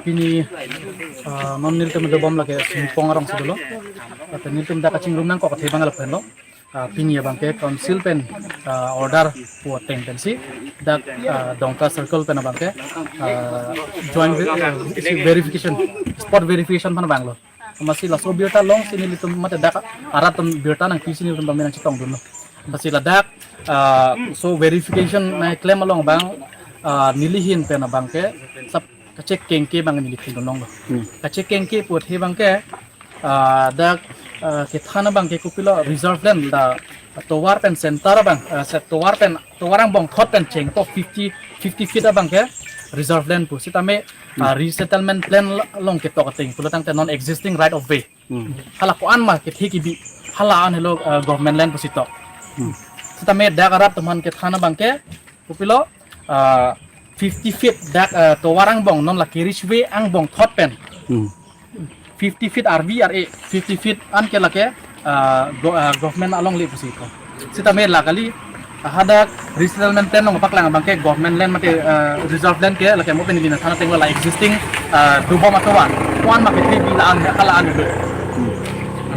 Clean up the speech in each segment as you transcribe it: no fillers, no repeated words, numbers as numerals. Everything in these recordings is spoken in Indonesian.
Pini non niltem do bom lage pong arong sudulo ate niltem da kaching room nang ko kathe bangal penlo pini ya bangke council pen order po tendency da dongka circle pen bangke joint verification spot verification pan banglo masih la so biota long sini litum mate da aratum biota nang kisi litum bang menang chitong dulu masih la da so verification na claim along bang nilihin pen bangke sab kacek kengke bang nilihin dong lo kacek kengke put he bangke da kithana bang ke kupilo reserve land da towar pen center bang set towarang bong thot pen cheng to 50 feet bang ke reserve land pu sitame resettlement plan long ke to kating pulatang te non existing right of way hala ko an ma ke thiki bi hala an hello government land pu sito sitame da garap teman ke thana bang ke kupilo 50 feet da towarang bong non la kirish way ang bong thot pen 50 feet RVRA 50 feet an ke lake government along le pusi ko sita me lakali hada resettlement plan ng paklang bangke government land mate reserve land ke lake mo penilina sana tengwa la existing dubo matawa kuan make bilaan kalaan do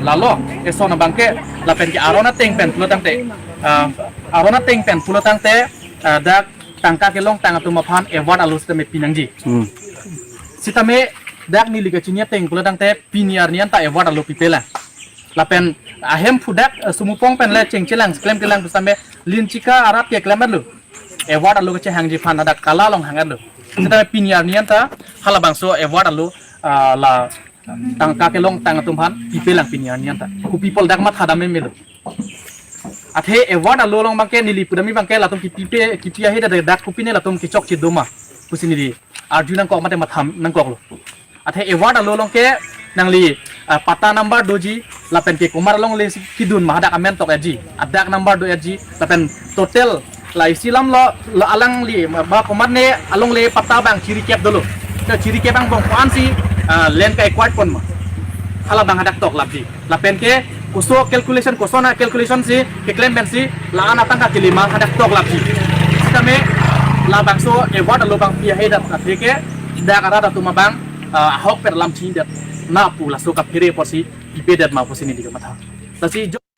lalo eso na bangke la pen ke arona teng pen pulotang te arona teng pen pulotang te da tangka ke long tanga tumaphan award alus te me pinangji sita me dak ni liga cinya teng pulatang te piniar nian ta award alo pipela lapen ahem fudak sumupong pen le cengcelang claim kelang sampe lincika arat ke claim lu award alo ke hangji fan ada kala long hangar lu kita piniar nian ta hala bangso award alo la tangka ke long tanga tumhan pipelang piniar nian ta ku people dak mat hadame melu athe award alo long bangke nili pudami bangke latum kipia he dak kupine latum ki chok chi doma pusini di arjuna ko mate matham nang ko athe award alo long ke nangli pata number doji lapen ke kumar long le kidun mahada amen tok eji adak number do eji lapen total la isilam lo alang li ba kumar ne along le pata bang ciri kep dulu ke ciri kep bang bong pan si len kai kwat pon ma hala bang hadak tok labdi lapen ke kuso calculation kusona calculation si ke claim ben si la anatang ka kilima hadak tok labdi kami la bang so award alo bang pia hedat athe ke dak arada tuma bang ahok per lam cindat na pula suka pire posi ibedat ma posini di mata tasi